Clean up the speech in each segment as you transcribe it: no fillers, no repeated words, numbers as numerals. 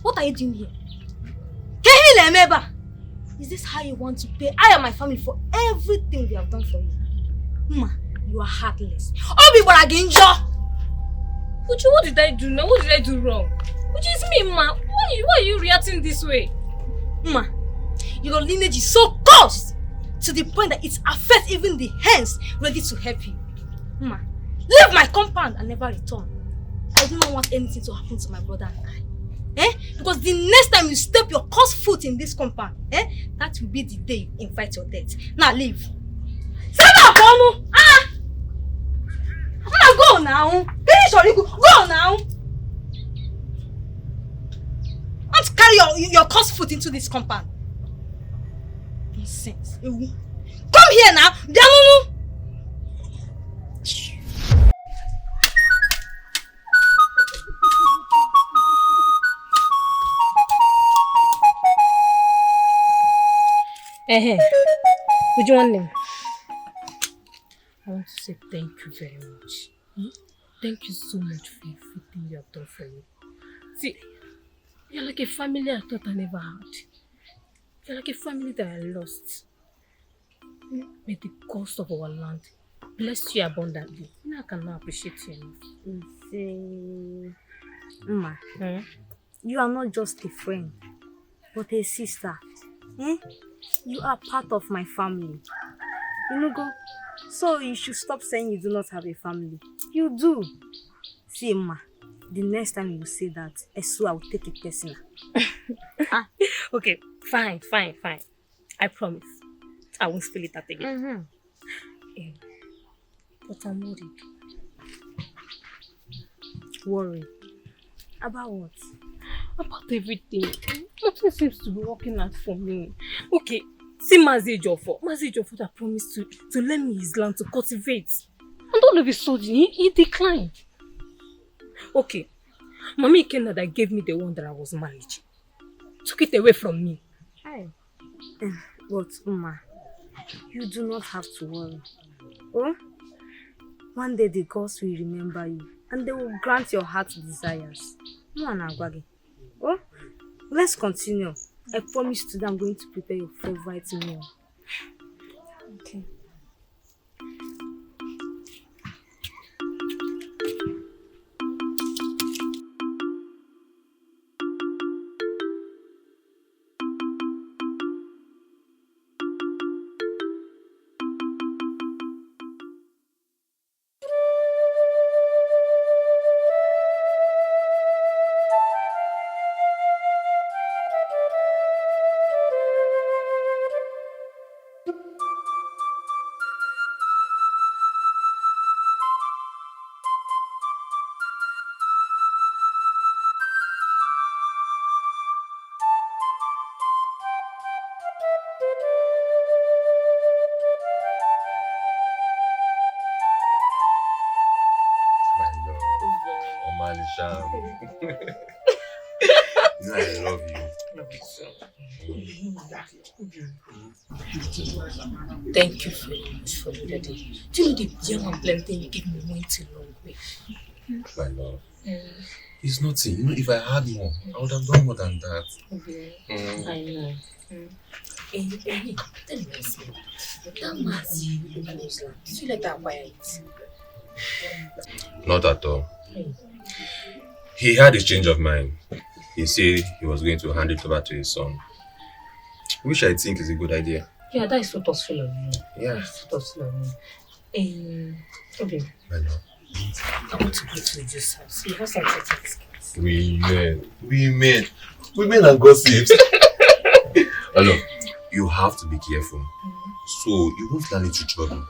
What are you doing here? Hey, Lemeba! Is this how you want to pay I and my family for everything we have done for you? Ma, you are heartless. Obi Baraginjo! Uju, what did I do now? What did I do wrong? Uju, it's me, ma. Why are you reacting this way? Ma, your lineage is so cursed to the point that it affects even the hands ready to help you. Ma, leave my compound and never return. I do not want anything to happen to my brother and I. Because the next time you step your cursed foot in this compound, that will be the day you invite your death. Now leave. Go now. Go now. Don't carry your cursed foot into this compound. Nonsense. Come here now. Would you want them? I want to say thank you very much. Thank you so much for everything you have done for me. See, you're like a family I thought I never had. You're like a family that I lost. May the cost of our land bless you abundantly. I cannot appreciate you enough. Ma, you are not just a friend, but a sister. You are part of my family. So you should stop saying you do not have a family. You do. See, Ma, the next time you say that, I swear I will take it personal. Okay, fine. I promise. I won't spill it out again. But I'm worried. Worried? About what? About everything. Nothing seems to be working out for me. Okay, see Mazi Ejiofor that promised to lend me his land to cultivate. And all of a sudden, he declined. Okay, Mami Ikenna that gave me the one that I was managing took it away from me. But, Ma, you do not have to worry. One day the gods will remember you and they will grant your heart's desires. Let's continue. I promise today I'm going to prepare your favorite meal. Okay. I love you. Thank you very much for the day. Do you know the gem and plenty you give me went a long way? My love. It's nothing. If I had more, I would have done more than that. I know. Hey, tell me something. That Mazi, did you let her acquire it? Not at all. He had a change of mind. He said he was going to hand it over to his son. Which I think is a good idea. Yeah, that is so thoughtful of you. Yeah. That's so thoughtful of you. Okay. I know. I want to go to Uju's house. You have some certificates. Women are gossips. Hello. You have to be careful. So you won't land into trouble.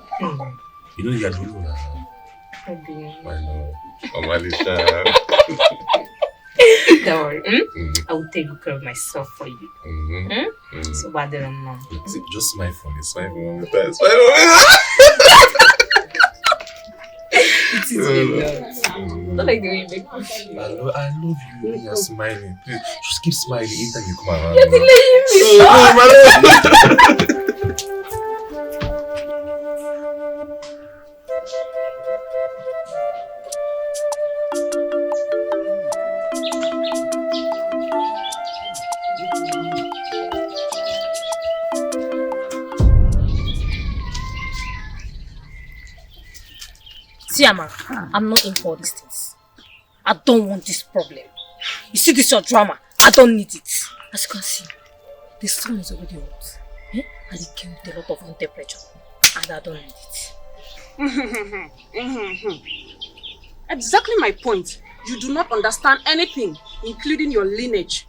You know you're doing now. I know. Omalisha. Don't worry. I will take good care of myself for you. So bad there and now. Just smile for me. Smile for me. Smile for me. It is really not. Not like the way you make me feel. I love you. You're smiling. Please, just keep smiling anytime you come around. You're delaying me. See, Ama, I'm not in for these things. I don't want this problem. You see this your drama? I don't need it. As you can see, the sun is already hot. Eh? And it came with a lot of room temperature. And I don't need it. Exactly my point. You do not understand anything, including your lineage.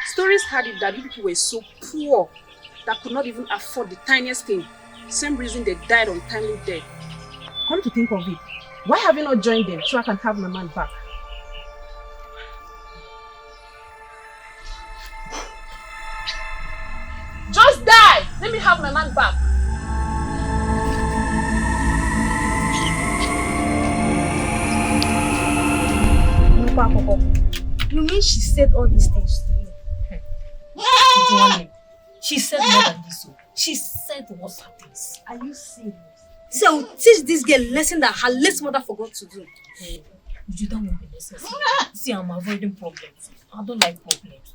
Stories had it that you people were so poor that could not even afford the tiniest thing. Same reason they died untimely death. Come to think of it, why have you not joined them so I can have my man back? Just die! Let me have my man back. You mean she said all these things to you? She said more than this. She said what happens. Are you serious? So I will teach this girl a lesson that her late mother forgot to do. You don't want the lesson. See, I'm avoiding problems. I don't like problems.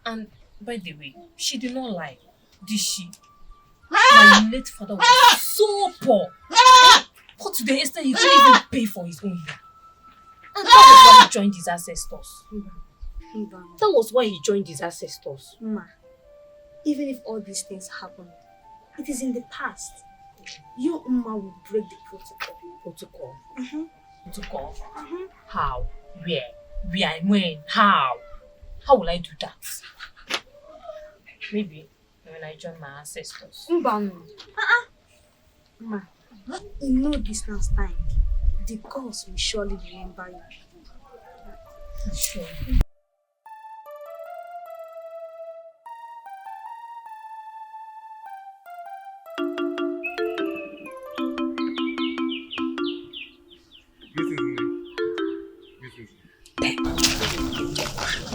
And by the way, she did not lie. Did she? My late father was so poor. But to the extent he couldn't even pay for his own hair. And that was why he joined his ancestors. That was why he joined his ancestors. Ma, even if all these things happen, it is in the past. Your Umma will break the protocol. Protocol? Protocol? How? Where? When? How? How will I do that? Maybe when I join my ancestors. Ma, in no distance time, the gods will surely remember you. Sure.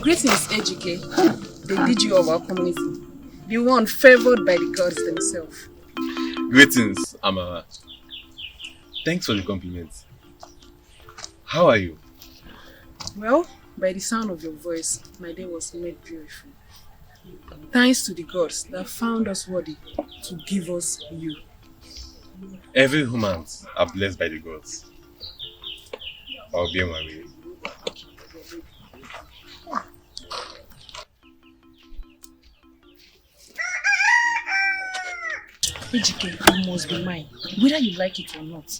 Greetings, Ezeh, the lineage of our community, the one favored by the gods themselves. Greetings, Amara. Thanks for the compliment. How are you? Well, by the sound of your voice, my day was made beautiful. Thanks to the gods that found us worthy to give us you. Every humans are blessed by the gods. I'll be on my way. Ezeh, you must be mine, whether you like it or not.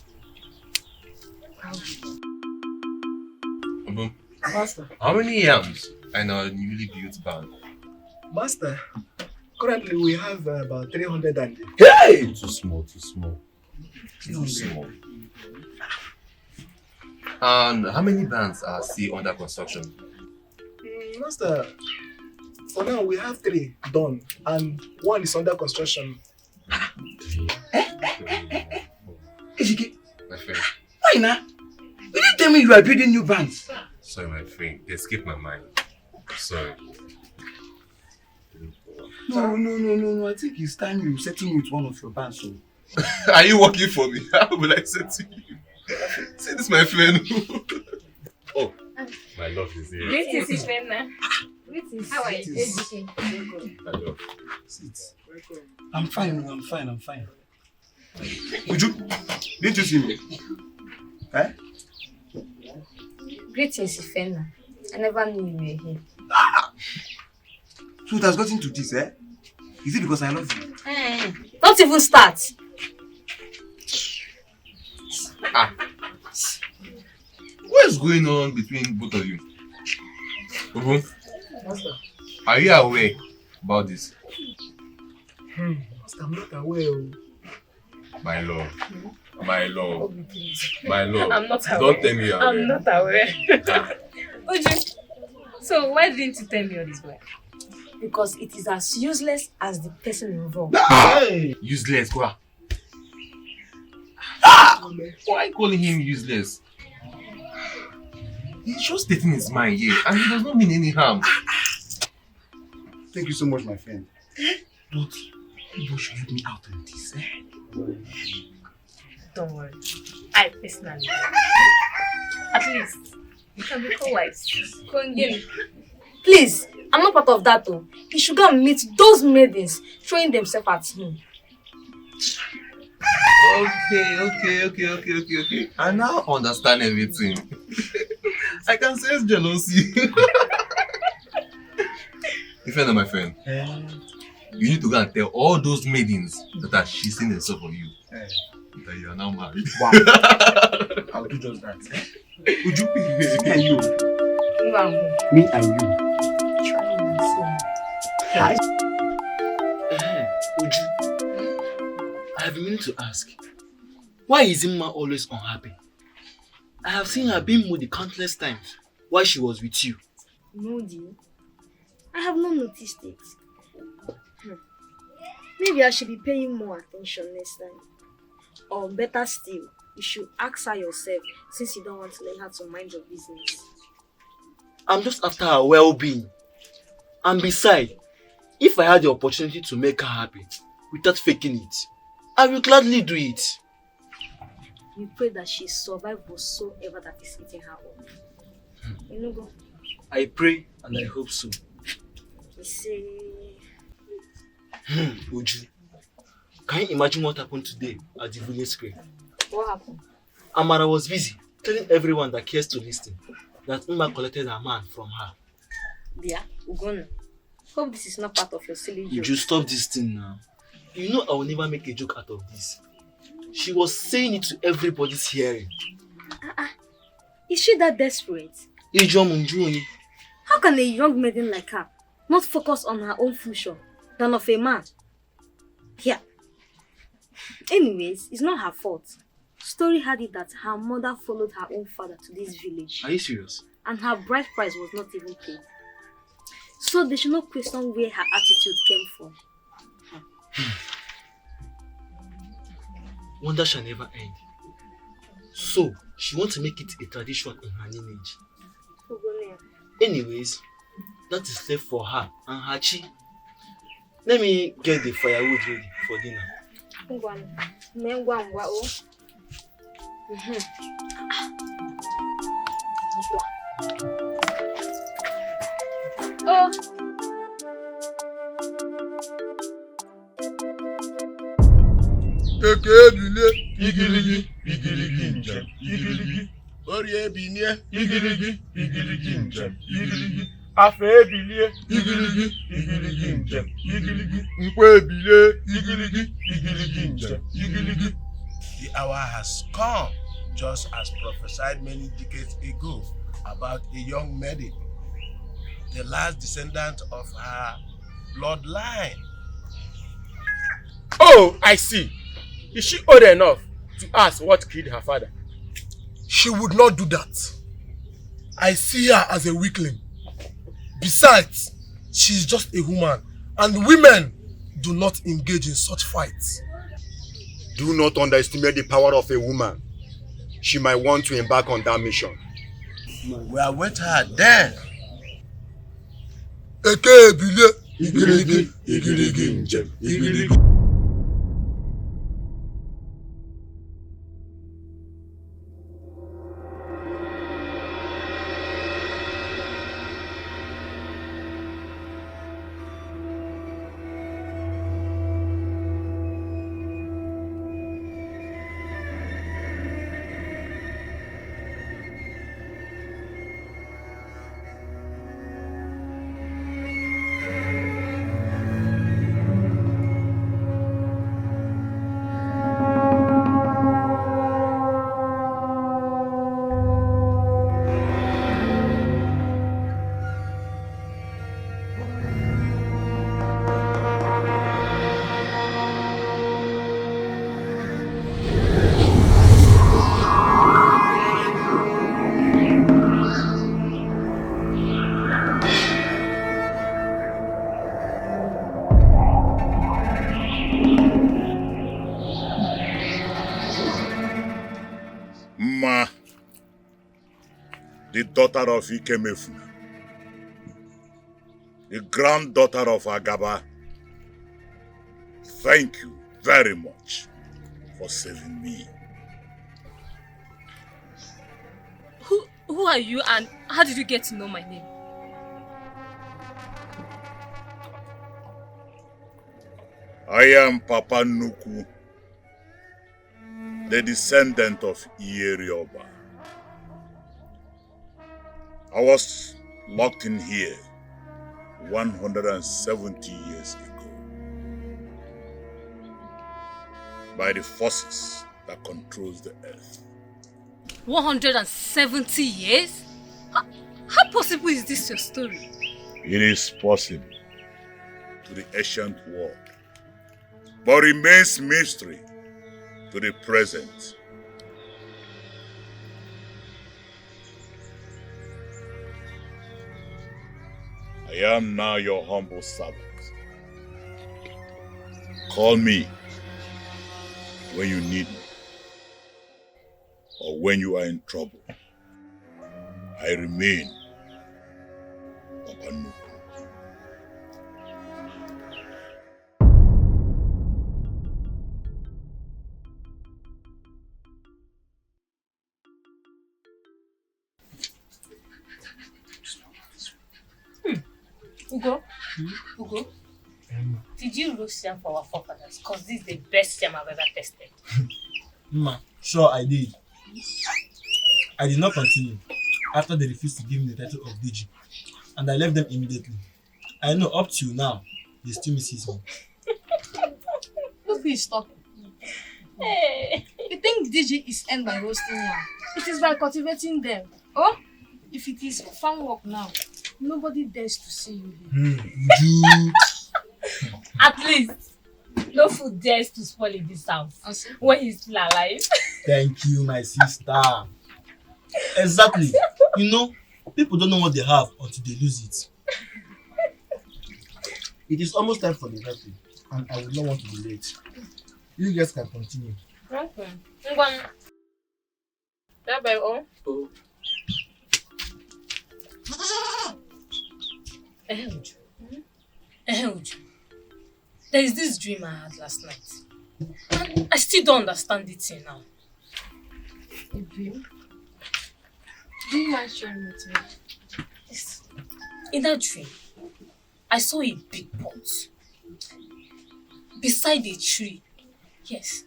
Master. How many yams in our newly built barn? Master, currently we have about 300 and... Hey! Too small. Too small. And how many barns are still under construction? Master, for now we have 3 done and 1 is under construction. Ezeh, My friend. why now? You didn't tell me you are building new bands. Sorry, my friend. They escaped my mind. Sorry. No. I think it's time you settle with one of your bands. So. Are you working for me? How will I say to you? See this, my friend. Oh, my love is here. Greetings, Ikemefuna. Greetings. How are you? My love. Sit. I'm fine. Would you? Didn't you see me? Eh? Greetings, Ikemefuna. I never knew you were here. So it has gotten to this, eh? Is it because I love you? Don't even start. What is going on between both of you? Ubu, are you aware about this? Master, I'm not aware. My love. My love. I'm not aware. Don't tell me you're aware. I'm not aware. Uju, so why didn't you tell me all this way? Because it is as useless as the person involved. Hey! Useless, quoi? Why calling him useless? He's just stating his mind here, and he does not mean any harm. Thank you so much, my friend. But you should help me out on this, eh? Don't worry. I personally. At least, you can be co-wives. Please, I'm not part of that though. He should go and meet those maidens throwing themselves at him. Okay. I now understand everything. I can sense jealousy. Friend of my friend, you need to go and tell all those maidens that are chasing themselves on you that you are now married. Wow. I'll do just that. Would you please? Me and you. Me and you. Uju, I have been meaning to ask, why is Imma always unhappy? I have seen her being moody countless times while she was with you. Moody? I have not noticed it. Maybe I should be paying more attention next time. Or better still, you should ask her yourself since you don't want to learn how to mind your business. I'm just after her well-being. And besides, if I had the opportunity to make her happy without faking it, I will gladly do it. You pray that she survives whatsoever that is eating her up. You know, go. I pray and I hope so. You say... Uju, can you imagine what happened today at the village square? What happened? Amara was busy telling everyone that cares to listen that Uma collected her man from her. Dear, Ugonna, hope this is not part of your silly joke. Uju, stop this thing now. You know I will never make a joke out of this. She was saying it to everybody's hearing. Is she that desperate? How can a young maiden like her not focus on her own future than of a man? Yeah. Anyways, it's not her fault. Story had it that her mother followed her own father to this village. Are you serious? And her bride price was not even paid. So they should not question where her attitude came from. Wonder shall never end. So, she wants to make it a tradition in her lineage. Anyways, that is left for her and her chi. Let me get the firewood ready for dinner. Oh. Ekebile igirigi igirigi njem igirigi orie binie igirigi igirigi njem igirigi afa ebilie igirigi igirigi njem igirigi nkwe ebile igirigi igirigi njem igirigi. The hour has come, just as prophesied many decades ago about a young maiden, the last descendant of her bloodline. Oh, I see. Is she old enough to ask what killed her father? She would not do that. I see her as a weakling. Besides, she is just a woman, and women do not engage in such fights. Do not underestimate the power of a woman. She might want to embark on that mission. We are with her then. Ekebile igirigi igirigi njem igirigi. The daughter of Ikemefuna, the granddaughter of Agaba, thank you very much for saving me. Who are you and how did you get to know my name? I am Papa Nuku, the descendant of Irioba. I was locked in here 170 years ago by the forces that controls the earth. 170 years? How possible is this your story? It is possible to the ancient world, but remains mystery to the present. I am now your humble servant. Call me when you need me or when you are in trouble. I remain Papa Nuku. Ugo? Ugo? Did you roast yam for our forefathers? Because this is the best yam I've ever tasted. Ma, sure I did. I did not continue after they refused to give me the title of DG, and I left them immediately. I know up till now, they still misses me. Look who is talking. Hey. You think DG is end by roasting yam? It is by cultivating them. Oh, if it is farm work now, nobody dares to see you here. At least, no food dares to spoil in this house when he's still alive. Thank you, my sister. Exactly. You know, people don't know what they have until they lose it. It is almost time for the birthday, and I would not want to be late. You guys can continue. Okay. Oh. There is this dream I had last night. And I still don't understand it till now. A dream? Do you mind sharing with me? Yes. In that dream, I saw a big pot beside a tree. Yes.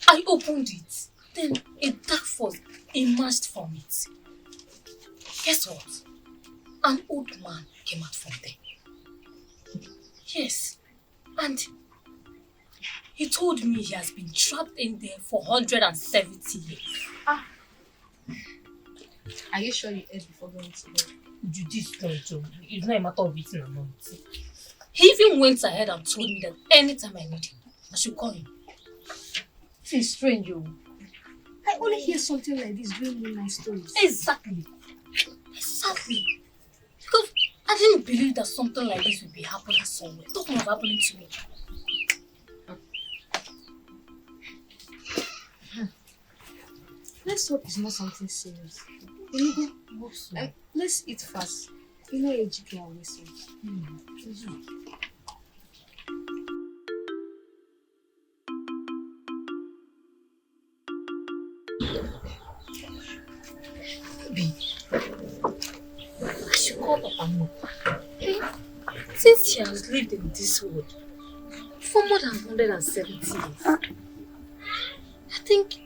I opened it. Then a dark force emerged from it. Guess what? An old man came out from there. Yes. And he told me he has been trapped in there for 170 years. Ah. Are you sure you ate before going to bed? It's not a matter of eating or not eating. He even went ahead and told me that anytime I need him, I should call him. This is strange, yo. I only hear something like this during midnight stories. Exactly. Exactly. Because I didn't believe that something like this would be happening somewhere. Talking of happening to me. Let's hope it's not something serious. You know, let's eat fast. You know, AGK always says. I should call Papa Mo. Since he has lived in this world for more than 170 years, I think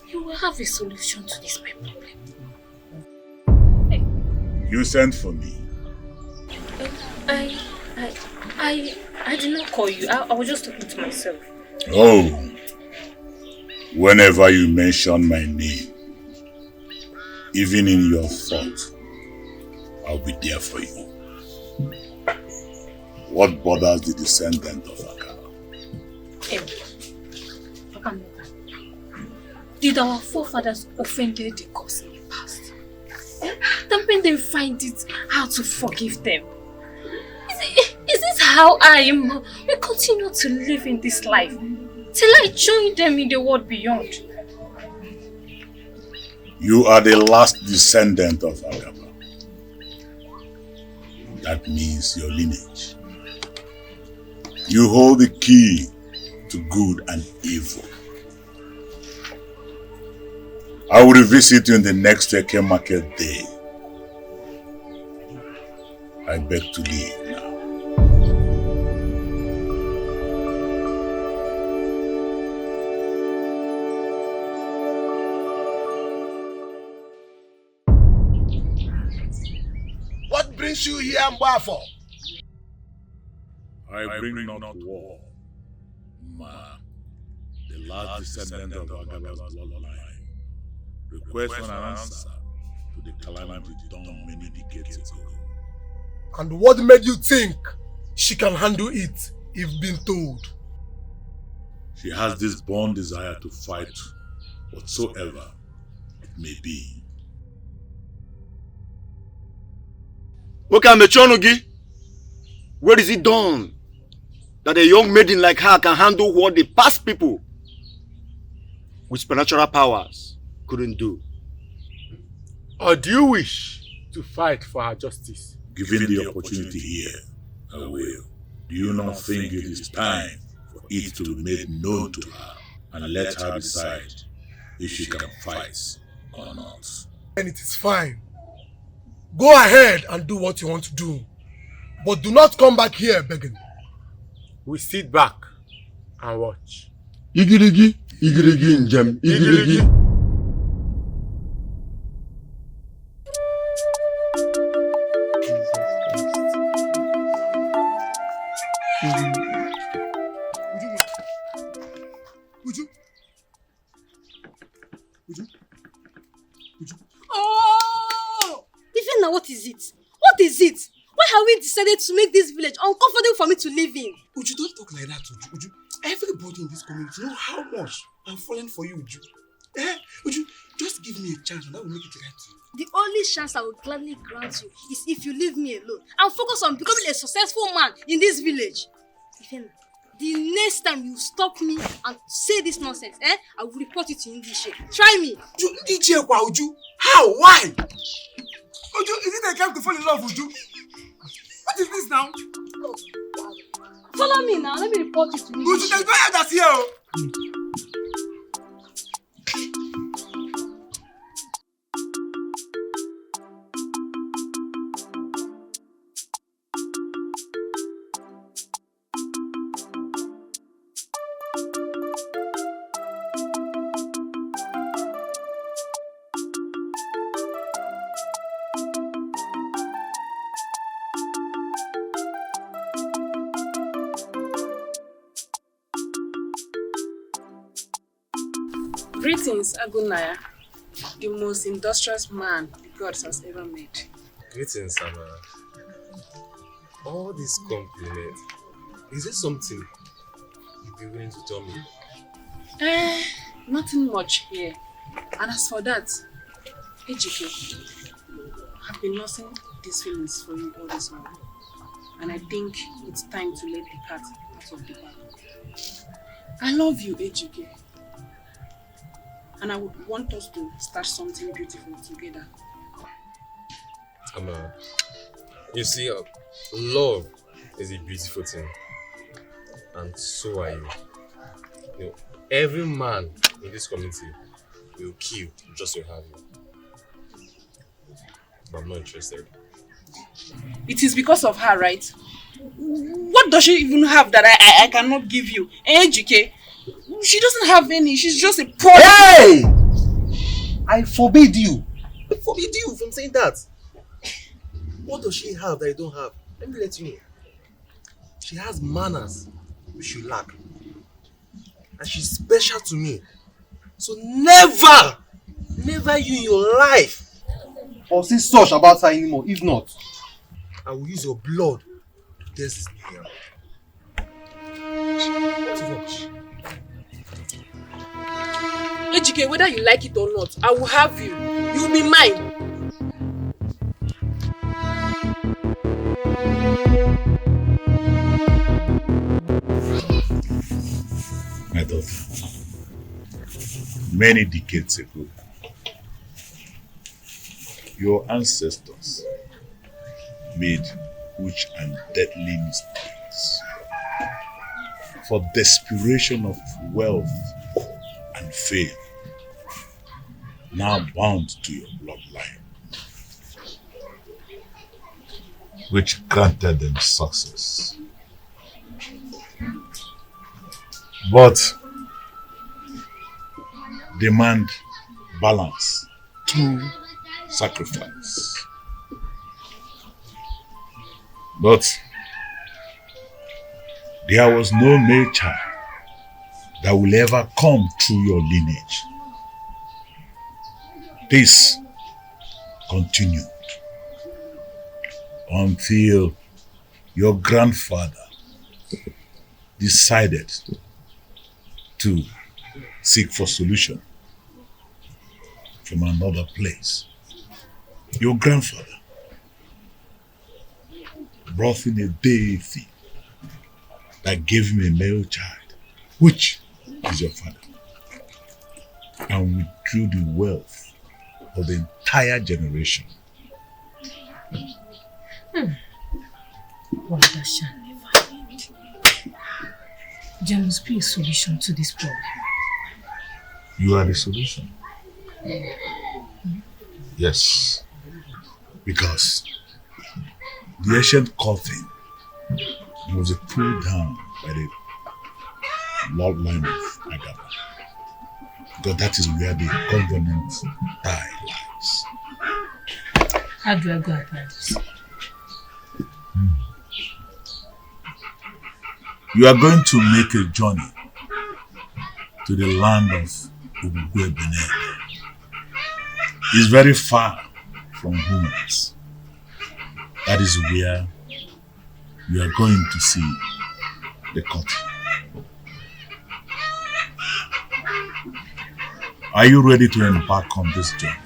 he will have a solution to this my problem. You sent for me. I did not call you. I was just talking to myself. Oh, whenever you mention my name, even in your thought, I'll be there for you. What bothers the descendant of Akara? Papa, did our forefathers offend the gods in the past? That made them find it hard to forgive them. Is this how I will continue to live in this life till I join them in the world beyond? You are the last descendant of Agaba. That means your lineage. You hold the key to good and evil. I will revisit you in the next Eke market day. I beg to leave now. brings you here, Mbafo? I bring not war, Ma, the last descendant of Agaba's bloodline, request for an answer to the calamity done many decades ago. And what made you think she can handle it if been told? She has this born desire to fight whatsoever it may be. Okay, Mechonogi, where is it done that a young maiden like her can handle what the past people with supernatural powers couldn't do? Or do you wish to fight for her justice? Given the opportunity here, I will. Do you not think it is time for it to be made known to her and let her decide if she can fight or not? And it is fine. Go ahead and do what you want to do. But do not come back here begging. We sit back and watch. Igirigi, igirigi njem, igirigi. Oh! Even now, what is it? What is it? Why have we decided to make this village uncomfortable for me to live in? Uju, don't talk like that, Uju. Everybody in this community know how much I'm falling for you, Uju. Uju, just give me a chance and I will make it right to you. The only chance I will gladly grant you is if you leave me alone and focus on becoming a successful man in this village. Ifena, the next time you stop me and say this nonsense, I will report you to English. Try me. Uju, how? Why? Uju, is it a time to fall in love, Uju? What is this now? Follow me now. Let me report you to English. Uju, there's no elders here. Greetings, Agunaya, the most industrious man the gods has ever made. Greetings, Sama. All this compliment, is it something you'd be willing to tell me? Nothing much here. And as for that, Ejike, I've been nursing these feelings for you all this while. And I think it's time to let the cat out of the bag. I love you, Ejike. And I would want us to start something beautiful together. You see, love is a beautiful thing. And so are you. You know, every man in this community will kill just to have you. But I'm not interested. It is because of her, right? What does she even have that I cannot give you? Ejike, she doesn't have any. She's just a poor... Hey! I forbid you. I forbid you from saying that. What does she have that I don't have? Let me let you know. She has manners which you lack. And she's special to me. So never you in your life or say such about her anymore. If not, I will use your blood to test this nigga. Ejike, whether you like it or not, I will have you. You will be mine. My daughter, many decades ago, your ancestors made huge and deadly mistakes for desperation of wealth and fame, now bound to your bloodline, which granted them success. But demand balance through sacrifice. But there was no male child that will ever come through your lineage. This continued until your grandfather decided to seek for solution from another place. Your grandfather brought in a deity that gave him a male child, which is your father, and withdrew the wealth of the entire generation. Wonder shall never end. There must be a solution to this problem. You are the solution. Yes. Because the ancient coffin was pulled down by the bloodline of Agaba. Because that is where the covenant tie lies. How do I go about this? You are going to make a journey to the land of Ubugwe Benin. It's very far from humans. That is where you are going to see the country. Are you ready to embark on this journey?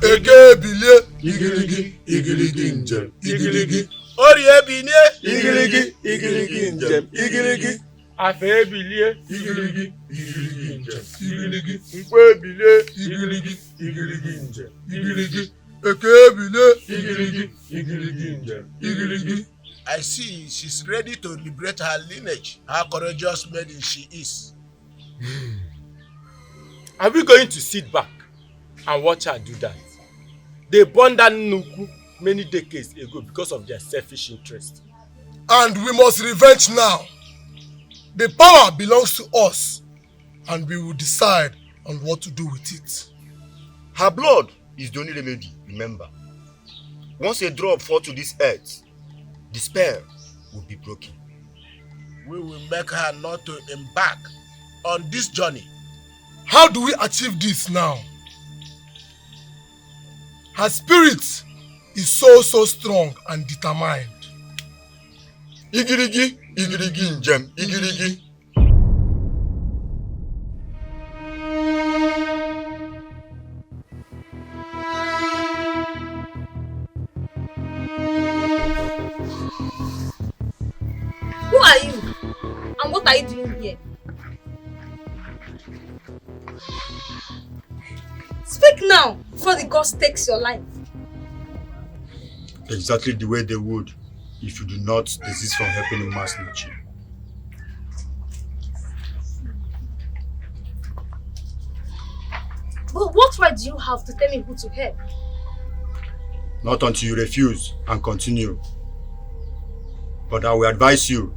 Ege bilie igirigi igirigi njem igirigi orie bilie igirigi igirigi njem igirigi afe bilie igirigi igirigi njem igirigi nkwe bilie igirigi igirigi njem igirigi eke bilie igirigi igirigi njem igirigi. I see she's ready to liberate her lineage. How courageous maiden she is. Are we going to sit back and watch her do that? They burned that Nuku many decades ago because of their selfish interest. And we must revenge now. The power belongs to us, and we will decide on what to do with it. Her blood is the only remedy, remember. Once a drop falls to this earth, the spell will be broken. We will make her not to embark on this journey. How do we achieve this now? Her spirit is so strong and determined. Igirigi, igirigi njem, igirigi. Who are you? And what are you doing here? Speak now, before the gods takes your life. Exactly the way they would if you do not desist from helping the mass nature. But what right do you have to tell me who to help? Not until you refuse and continue. But I will advise you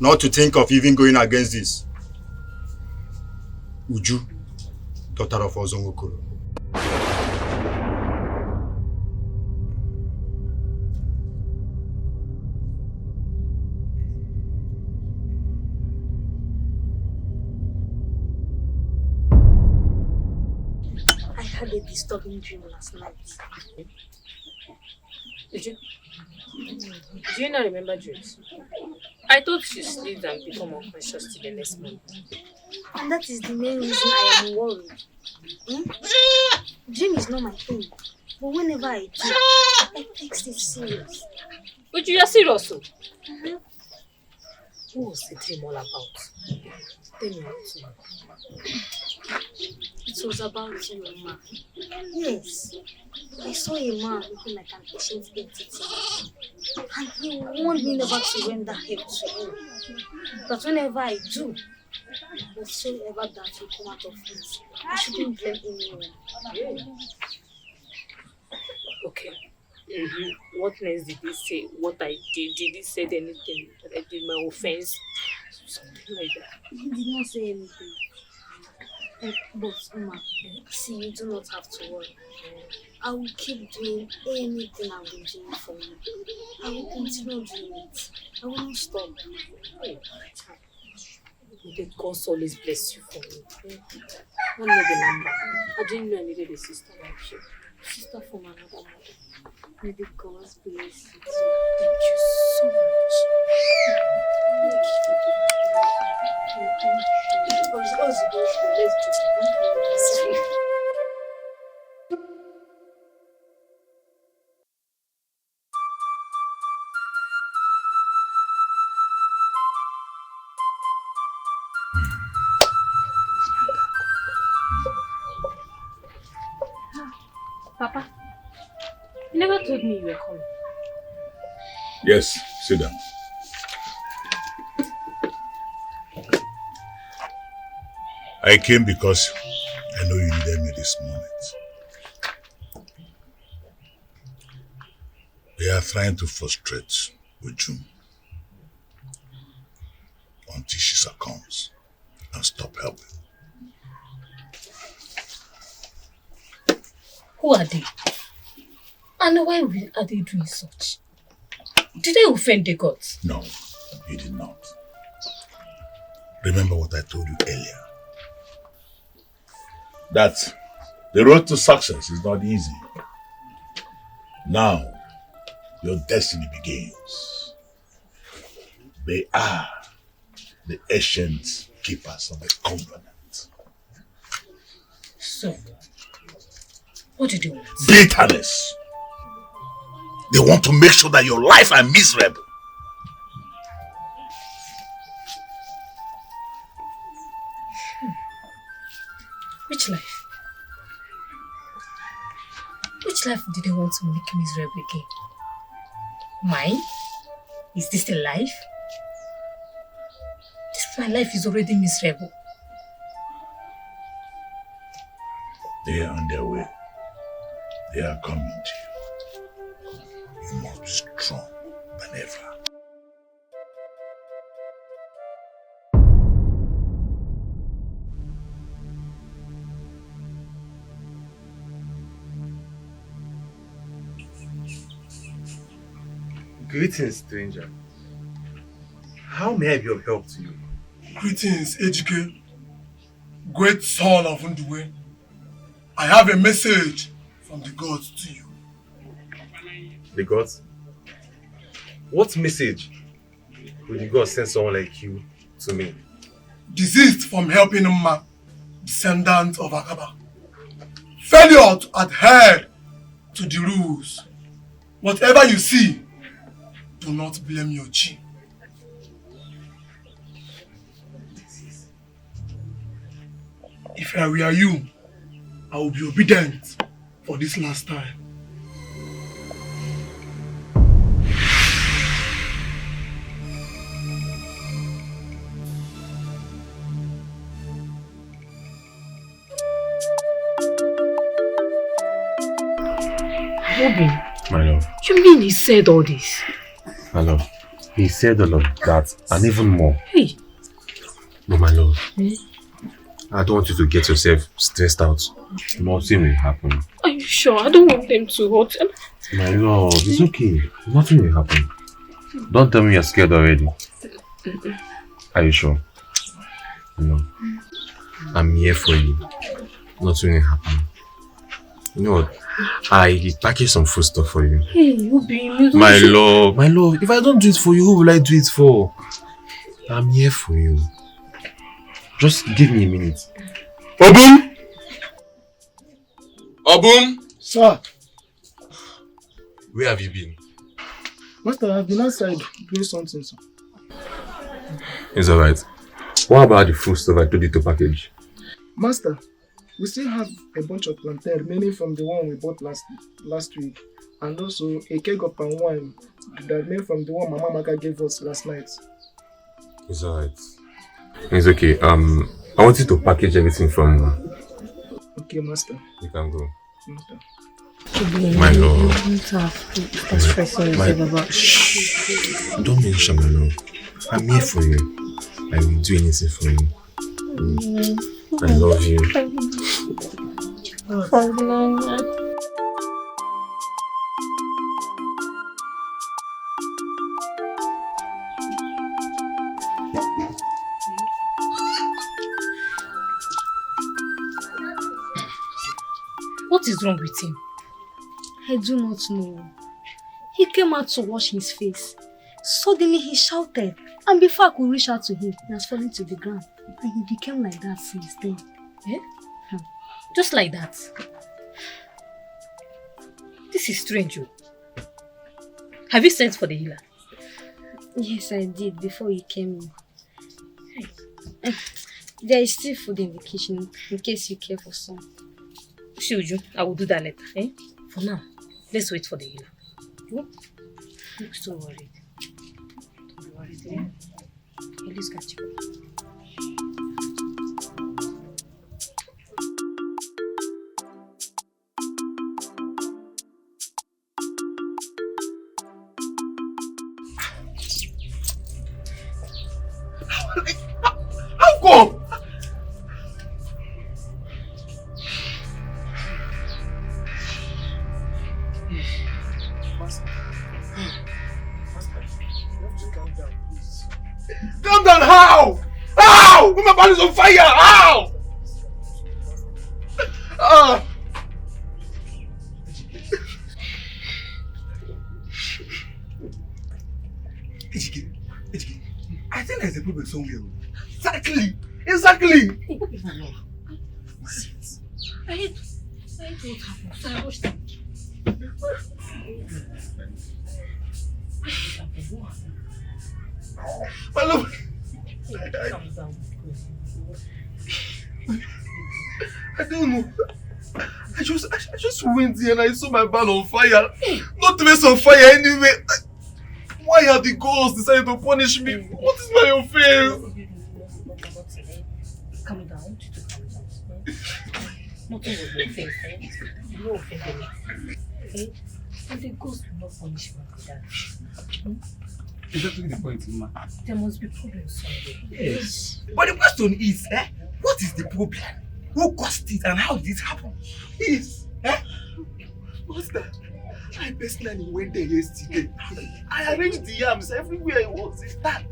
not to think of even going against this. Uju, daughter of Ozongokoro. I had a disturbing dream last night. Did you? Do you not remember dreams? I thought you sleep and become unconscious till the next morning. And that is the main reason I am worried. Dream is not my thing. But whenever I do, I take it serious. But you are serious, so? What was the dream all about? Tell me what to know. It was about you, ma. Yes. I saw a man looking like an ancient entity. And he warned me never to render help to him. But whenever I do, whatsoever that will come out of it, I shouldn't blame anyone. Okay. What next did he say? What I did? Did he say anything that I did my offense? Something like that. He did not say anything. But, Uma, see, you do not have to worry. I will keep doing anything I've been doing for you. I will continue doing it. I will not stop. May the gods always bless you for me. One know the number. I didn't know I needed a sister like you. Sister from another mother. May the gods bless you. Thank you so much. Let's do it. Papa, you never told me you were coming. Yes, sit down. I came because I know you needed me this moment. They are trying to frustrate Uju until she succumbs and stop helping. Who are they? And why are they doing such? Did they offend the gods? No, you did not. Remember what I told you earlier. That the road to success is not easy. Now, your destiny begins. They are the ancient keepers of the covenant. So, what did you want? Bitterness. They want to make sure that your life are miserable. Which life? Which life did they want to make miserable again? Mine? Is this a life? My life is already miserable. They are on their way. They are coming to you. You must be strong than ever. Greetings, stranger. How may I be of help to you? Greetings, Ejike, great son of Nduwe. I have a message from the gods to you. The gods? What message will the gods send someone like you to me? Desist from helping Mma, descendant of Akaba. Failure to adhere to the rules. Whatever you see, do not blame your chi. If I were you, I would be obedient for this last time. Robin, My love. you mean he said all this? My love. He said all of that and even more. Hey. No, my love. I don't want you to get yourself stressed out. Nothing will happen. Are you sure? I don't want them to hurt him. My love, it's okay. Nothing will happen. Don't tell me you're scared already. Are you sure? No. I'm here for you. Nothing will happen. You know what? I packaged some food stuff for you. Hey, you be My love, if I don't do it for you, who will I do it for? I'm here for you. Just give me a minute. Obum! Obum! Sir. Where have you been? Master, I've been outside doing something, sir. It's alright. What about the food stuff I told you to package? Master, we still have a bunch of plantain remaining from the one we bought last week. And also a keg of palm wine that remained from the one Mama Maka gave us last night. It's alright. It's okay. I want you to package everything from... Okay, Master. You can go. Master. My love. Shh. Don't mention my love. I'm here for you. I will do anything for you. I love you. What is wrong with him? I do not know. He came out to wash his face. Suddenly he shouted, and before I could reach out to him, he has fallen to the ground. And he became like that since then. Eh? Just like that? This is strange. Have you sent for the healer? Yes, I did before he came in. There is still food in the kitchen in case you care for some. Shilju, I will do that later. Eh? For now, let's wait for the healer. You look so worried. Don't be worried, eh? At least catch you. How come? Calm down, how? How? My body's on fire, how? Ejike, I think there's a problem somewhere. Exactly. I hate what happened, so I watched it. My love. I don't know. I just went there and I saw my band on fire. Not less on fire anyway. Why have the ghosts decided to punish me? What is my offense? Calm down. I want you to calm down. Nothing will be offense. You will offend me. Okay? And the ghost will not punish me for that. Exactly the point, Mama. There must be problems somewhere. Yes. But the question is, what is the problem? Who caused it and how did it happen? Yes. What's that? I personally went there yesterday. I arranged the yams everywhere I was. Is that?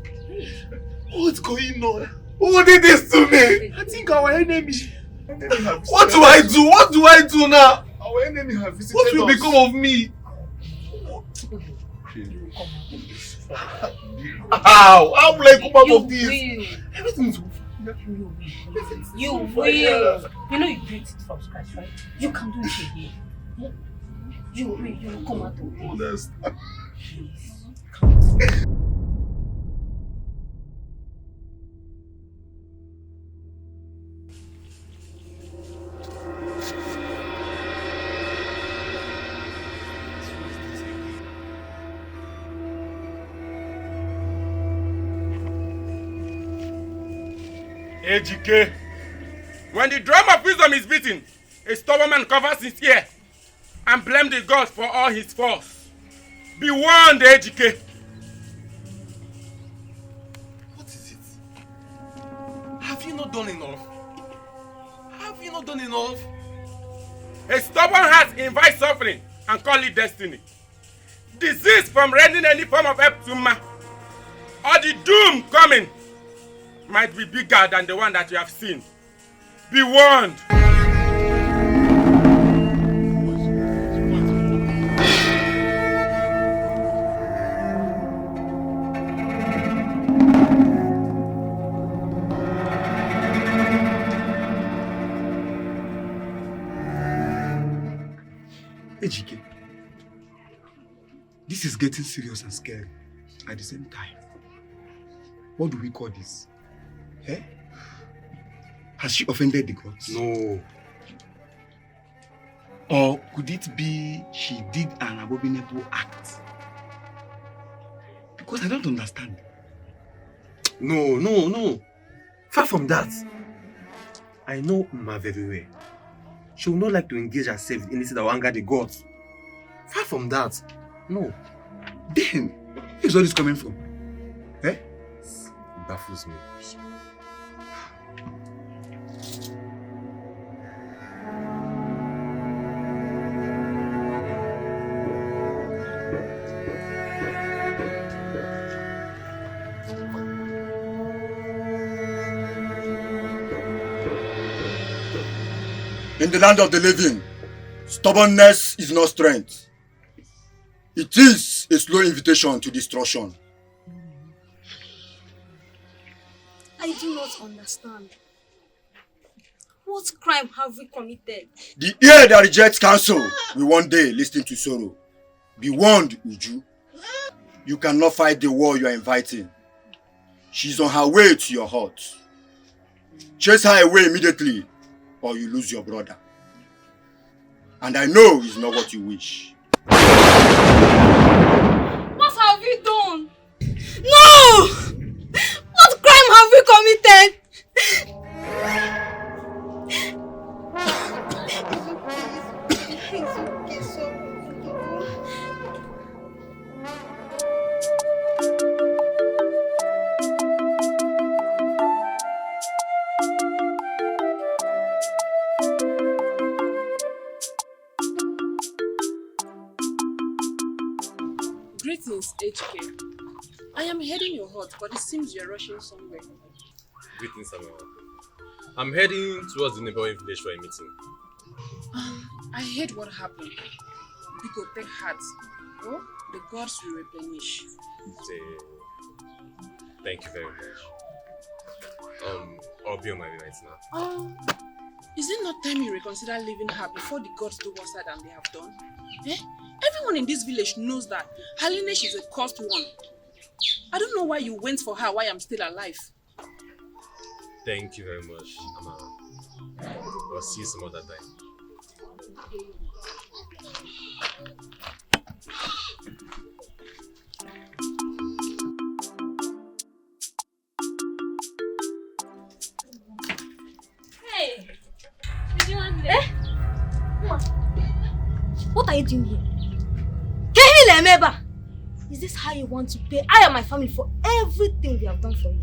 What's going on? Who did this to me? I think our enemy. What do I do? What do I do now? Our enemy have visited us. What will become of me? How will I come out of this? Everything's You will. You know you built it from scratch, right? You can do it again. You will come out of this. Ejike, when the drum of wisdom is beaten, a stubborn man covers his ear and blames the gods for all his faults. Be warned, Ejike. What is it? Have you not done enough? Have you not done enough? A stubborn heart invites suffering and call it destiny. Disease from rendering any form of help to man, or the doom coming might be bigger than the one that you have seen. Be warned. Ejike, this is getting serious and scary at the same time. What do we call this? Has she offended the gods? No. Or could it be she did an abominable act? Because I don't understand. No. Far from that. I know Mma very well. She will not like to engage herself in anything that will anger the gods. Far from that. No. Then, where's all this coming from? It baffles me. In the land of the living, stubbornness is not strength. It is a slow invitation to destruction. I do not understand. What crime have we committed? The ear that rejects counsel will one day listen to sorrow. Be warned, Uju. You cannot fight the war you are inviting. She's on her way to your heart. Chase her away immediately, or you lose your brother. And I know it's not what you wish. What have we done? No! What crime have we committed? Greetings, HK. I am heading your hut, but it seems you're rushing somewhere. Greetings, Samuel. I'm heading towards the neighboring village for a meeting. I heard what happened. Biko, take heart. Oh, the gods will replenish. Thank you very much. I'll be on my way right now. Is it not time you reconsider leaving her before the gods do worse than they have done? Eh? Everyone in this village knows that her lineage is a cursed one. I don't know why you went for her while I'm still alive. Thank you very much, Amara. I'll see you some other time. Hey! Did you want this? What are you doing here? Is this how you want to pay I and my family for everything we have done for you?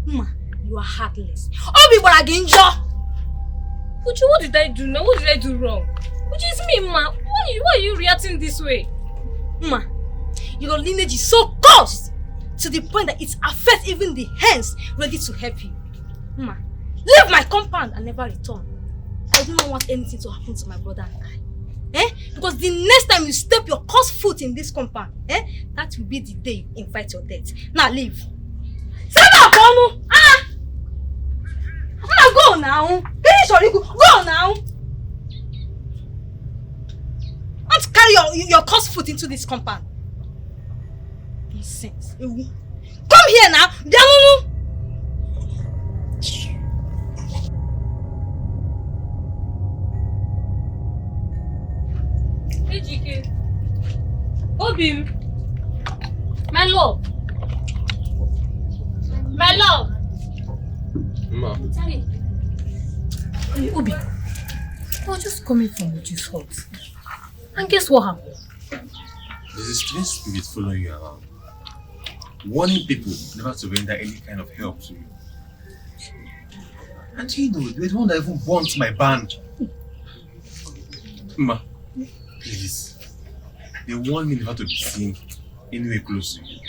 Ma, you are heartless. Uju, what did I do now? What did I do wrong? Uju, it's me, ma. Why are you reacting this way? Ma, your lineage is so cursed to the point that it affects even the hands ready to help you. Ma, leave my compound and never return. I do not want anything to happen to my brother and I. Because the next time you step your cursed foot in this compound, that will be the day you invite your death. Now leave. Go now. Go now. Don't carry your cursed foot into this compound. Nonsense. Come here now. Ejike, Obim, my love, Ma. Sorry. Obi, I was just coming from Uju's hut, and guess what happened? There's a strange spirit following you around, warning people never to render any kind of help to you. And you know, you're the one that even burnt my band. Ma. Please, they warn me never to be seen anywhere close to you.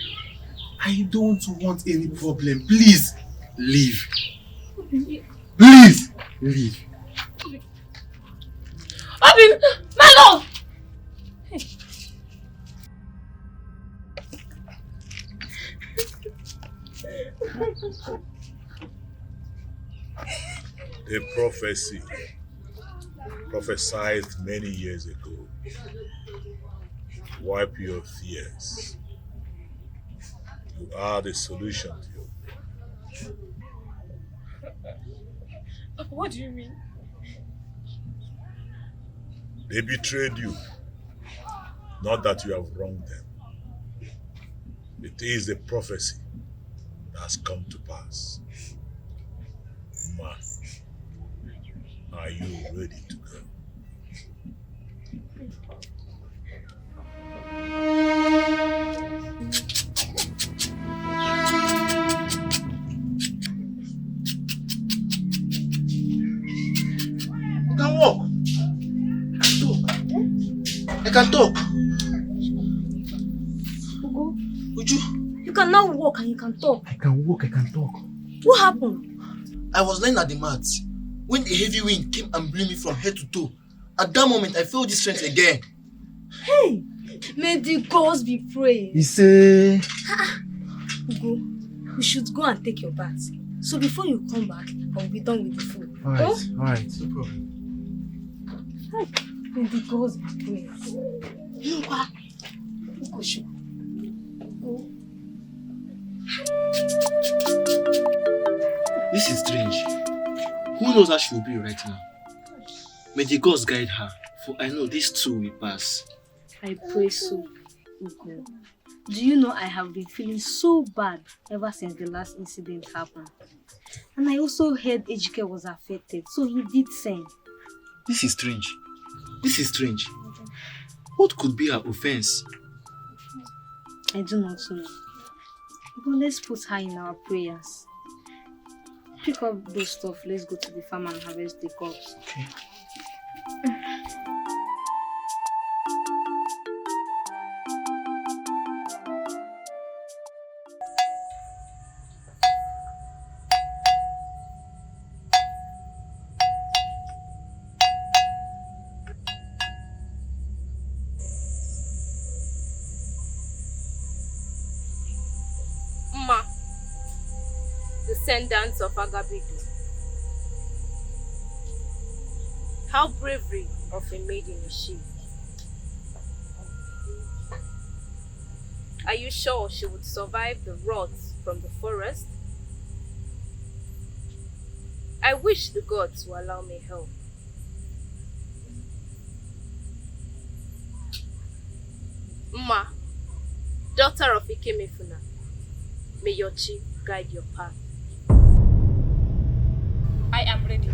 I don't want any problem. Please, leave. Please, leave. Obim, my love! The prophecy prophesied many years ago. Wipe your fears. You are the solution to your problem. What do you mean? They betrayed you. Not that you have wronged them. It is the prophecy that has come to pass. Ma, are you ready to go? You can walk. I can talk. Uju, you can now walk and you can talk. I can walk, I can talk. What happened? I was lying at the mat when a heavy wind came and blew me from head to toe, at that moment I felt this strength again. Hey, may the gods be praised. Ezeh. Go. We should go and take your bath. So before you come back, I will be done with the food. Alright, no problem. May the gods be praised. Go, shoot. Go. This is strange. Who knows how she will be right now? May the gods guide her, for I know this too will pass. I pray so, Ugo. Do you know I have been feeling so bad ever since the last incident happened? And I also heard Ejike was affected, so he did send. This is strange. This is strange. What could be her offense? I do not know. But let's put her in our prayers. Pick up those stuff, let's go to the farm and harvest the crops. Okay. Descendants of Agabidu. How bravery of a maiden is she? Are you sure she would survive the rods from the forest? I wish the gods will allow me help. Ma, daughter of Ikemefuna, may your chief guide your path. I am ready.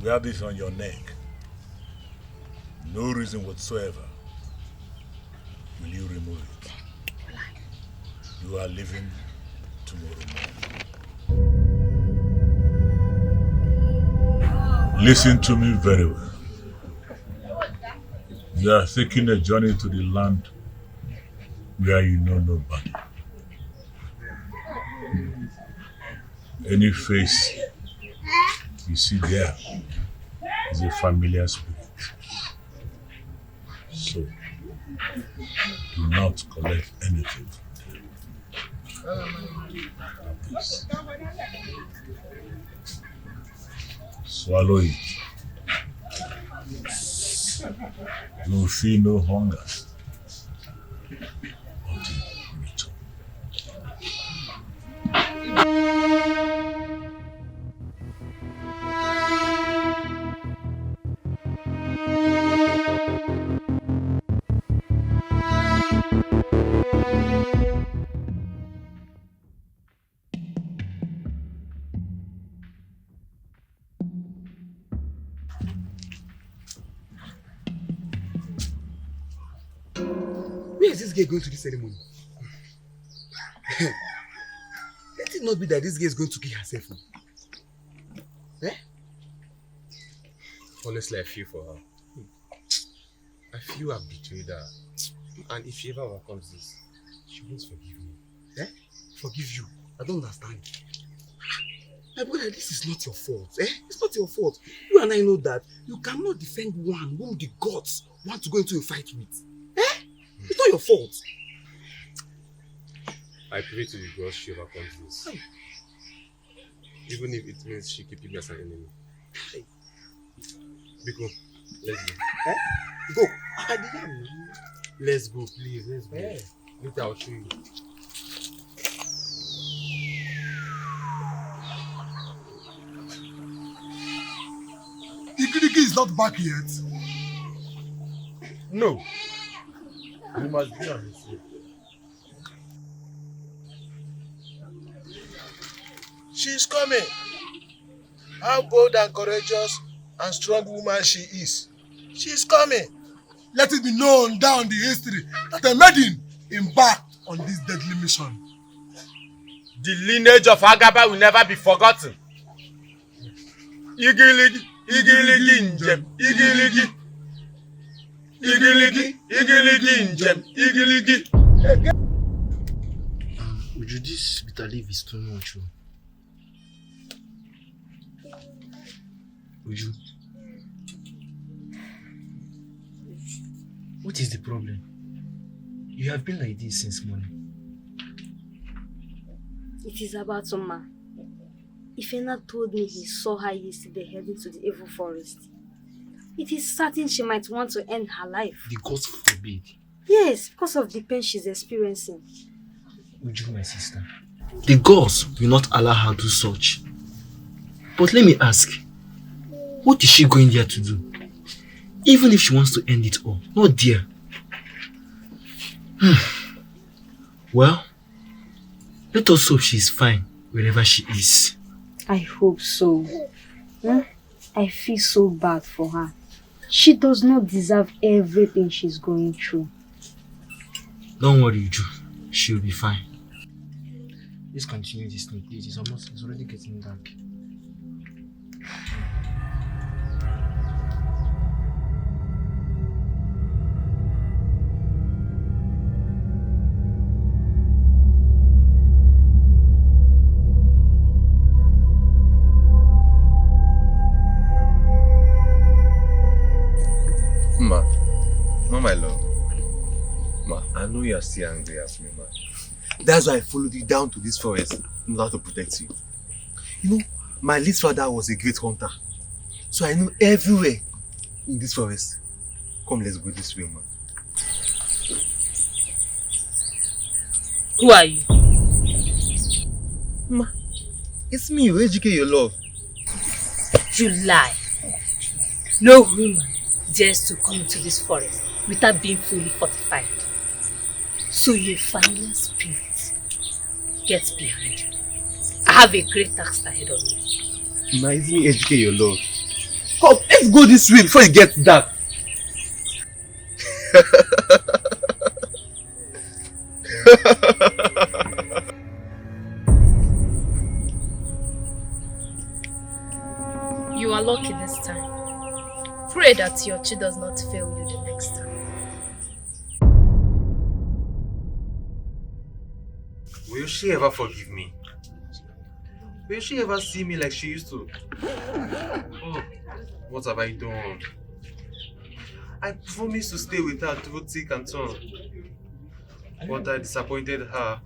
Wear this on your neck. No reason whatsoever will you remove it. You are leaving tomorrow morning. Listen to me very well. You are taking a journey to the land where you know nobody. Any face you see there is a familiar spirit. So, do not collect anything. Please. Swallow it. You will feel no hunger until you return. Where is this girl going to this ceremony? Let it not be that this girl is going to kill herself. Eh? Honestly, I feel for her. I feel I've betrayed her. And if she ever overcomes this, she won't forgive me. Eh? Forgive you? I don't understand. My brother, this is not your fault. Eh? It's not your fault. You and I know that you cannot defend one whom the gods want to go into a fight with. Eh? It's not your fault. I pray to the gods she overcomes this. Even if it means she keeps me as an enemy. Biko, let's go. Eh? Go. Let's go, please. Let's go. Eh? Later I'll show you. Ikiriki is not back yet. No. You must be on his way. She's coming. How bold and courageous and strong woman she is. She's coming. Let it be known down the history that a maiden embarked on this deadly mission. The lineage of Agaba will never be forgotten. Igiligi, igiligi njem, igiligi. Igiligi, igiligi njem, igiligi. Uju, this bitter leaf is too much. Uju, what is the problem? You have been like this since morning. It is about Oma. Ifena told me he saw her yesterday heading to the evil forest. It is certain she might want to end her life. The gods forbid. Yes, because of the pain she's experiencing. Uju, my sister, the gods will not allow her to do such. But let me ask, what is she going there to do? Even if she wants to end it all, not there. Well, let us hope she is fine wherever she is. I hope so. I feel so bad for her. She does not deserve everything she's going through. Don't worry, Uju. She'll be fine. Let's continue this thing, please. It's already getting dark. Ma, my love. Ma, I know you are still angry at me, ma. That's why I followed you down to this forest in order to protect you. You know, my late father was a great hunter. So I know everywhere in this forest. Come, let's go this way, ma. Who are you? Ma, it's me, Ejike, your love. You lie. No woman dares to come into this forest without being fully fortified. So you're a familiar spirit. Get behind me. I have a great task ahead of me. Ma, it's me, Ejike, your love. Come, let's go this way before it gets dark. You are lucky this time. Pray that your chi does not fail you the next time. Will she ever forgive me? Will she ever see me like she used to? Oh, what have I done? I promised to stay with her through thick and thin. But I disappointed her.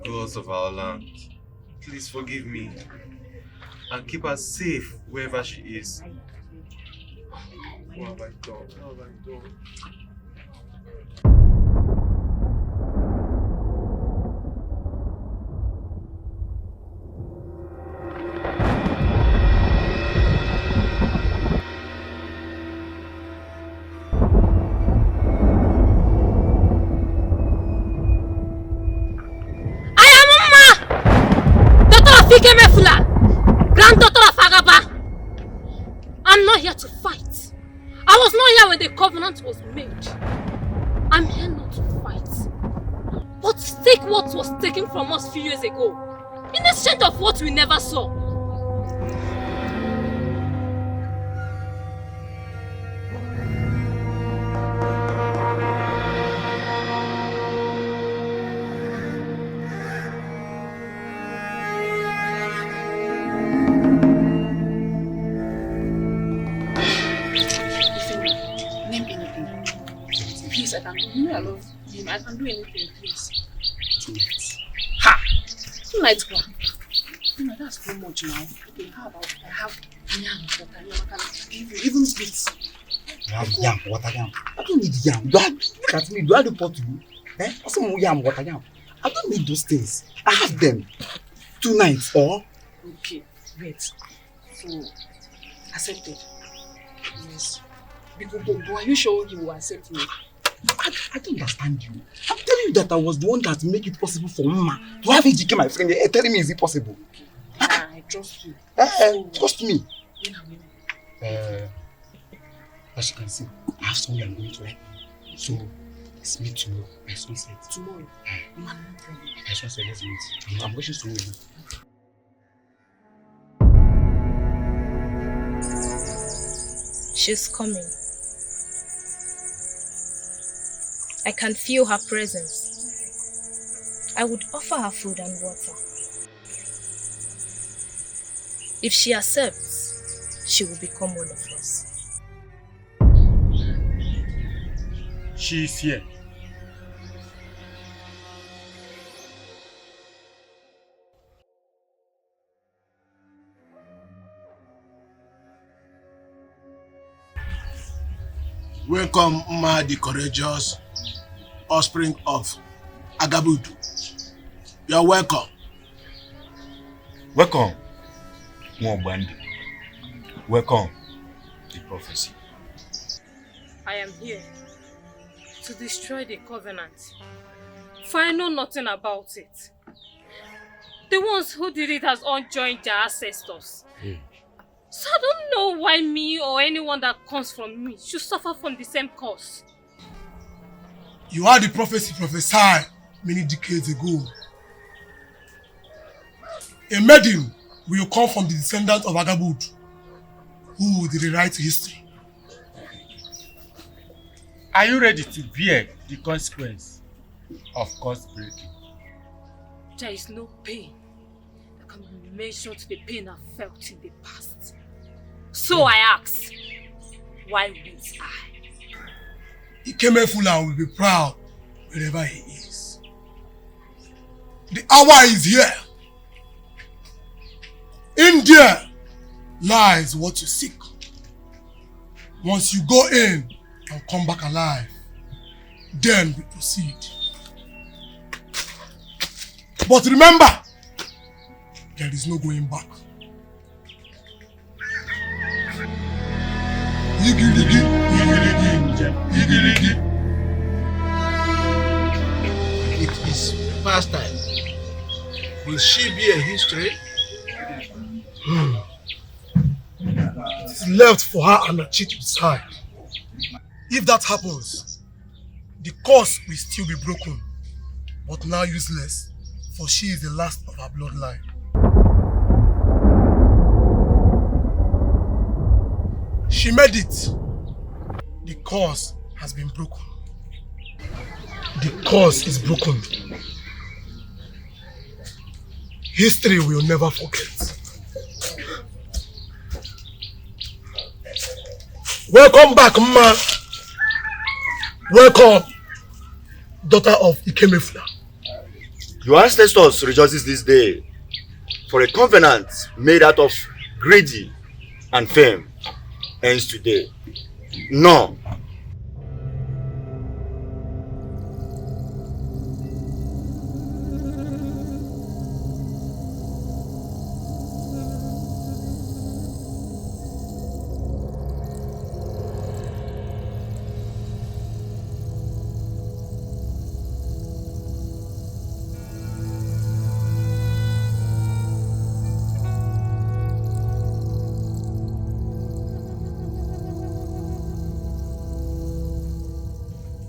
Gods of our land, please forgive me and keep her safe wherever she is. What have I done? What have I done? Ikemefuna, granddaughter of Agaba. I'm not here to fight. I was not here when the covenant was made. I'm here not to fight, but to take what was taken from us a few years ago, in exchange of what we never saw. I love him. I can do anything, please. Tonight. Ha! Tonight, what? No, that's too much now. Okay, how about I have yam, water, yam, I can give you even sweets. You have yam, water, yam. I don't need yam. Look at me. Do I report to you? Eh? Also, yam, water, yam. I don't need those things. I have them. Tonight, or? Okay, wait. So, accepted. Yes. Because, but are you sure you will accept me? I don't understand you. I'm telling you that I was the one that made it possible for Mama to have Ezeh, my friend. You're telling me, is it possible? Okay. I trust you. Trust me. As you can see, I have someone I'm going to like. So, Let's meet tomorrow by sunset. Tomorrow. By sunset, let's meet. I'm wishing to meet you. She's coming. I can feel her presence. I would offer her food and water. If she accepts, she will become one of us. She is here. Welcome, Ma the courageous offspring of Agabudu. You're welcome. Welcome, Mwambandi. Welcome, the prophecy. I am here to destroy the covenant. For I know nothing about it. The ones who did it has all joined their ancestors. So I don't know why me or anyone that comes from me should suffer from the same cause. You had the prophecy prophesied many decades ago. A maiden will come from the descendant of Agabud, who will rewrite history. Are you ready to bear the consequence of curse breaking? There is no pain that can be measured to the pain I felt in the past. So I ask, why won't I? Ikemefuna will be proud wherever he is. The hour is here. In there lies what you seek. Once you go in and come back alive, then we proceed. But remember, there is no going back. Igirigi, igirigi, igirigi. It is past time. Will she be a history? It is left for her and her chief to decide. If that happens, the curse will still be broken, but now useless, for she is the last of her bloodline. She made it. The curse has been broken. The curse is broken. History will never forget. Welcome back, Ma. Welcome, daughter of Ikemefuna. Your ancestors rejoices this day for a covenant made out of greedy and fame ends today. No.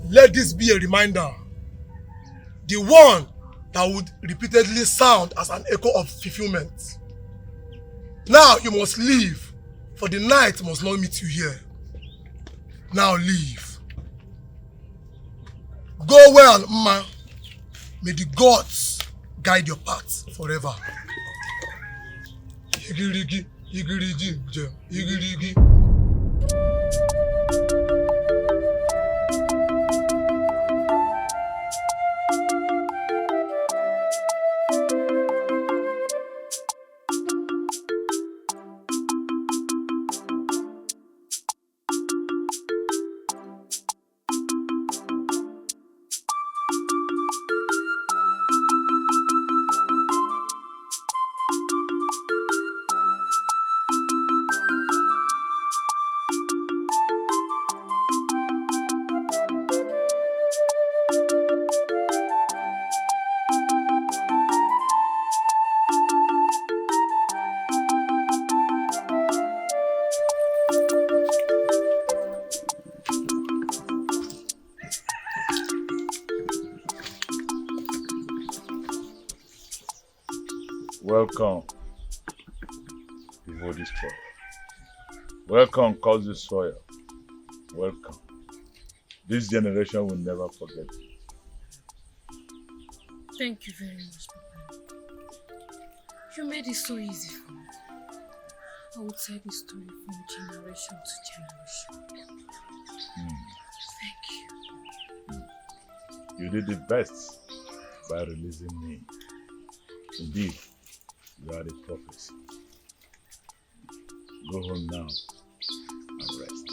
Let this be a reminder. The one that would repeatedly sound as an echo of fulfillment. Now you must leave, for the night must not meet you here. Now leave. Go well, Ma. May the gods guide your path forever. Igirigi, igirigi, igirigi. Welcome, before this soil. Welcome, cause the soil. Welcome. This generation will never forget you. Thank you very much, Papa. You made it so easy for me. I will tell this story from generation to generation. Thank you. You did the best by releasing me. Indeed, you are the prophecy. Go home now and rest.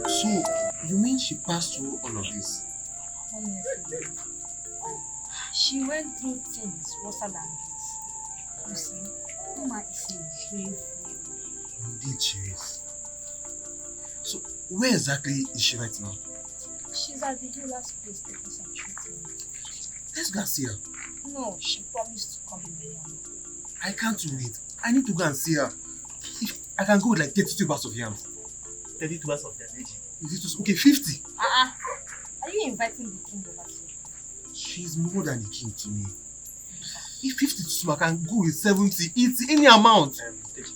So, you mean she passed through all of this? Honestly, she went through things worse than this. You see, Mama is a brave woman. Indeed she is. So, where exactly is she right now? She's at the healer's place taking some treatment. Let's go and see her. No, she promised to come in the morning. I can't wait. I need to go and see her. If I can go with like 32 bags of yams. 32 bags of yams? Okay, 50. Are you inviting the king over to you? She's more than a king to me. If 50 to I can go with 70, it's any amount. If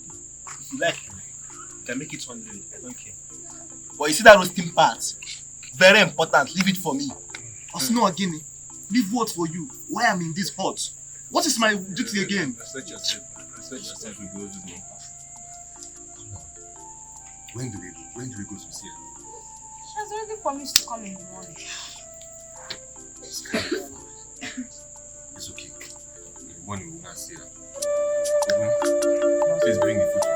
you like, you can make it 100. I don't care. But you see that roasting part? Very important. Leave it for me. Also, no again. Leave what for you? Why I'm in this hut? What is my duty again? Respect yourself. Respect yourself. We go to the. When do we go to see her? She has already promised to come in the morning. It's okay. In the morning we will not see her. Please bring the food.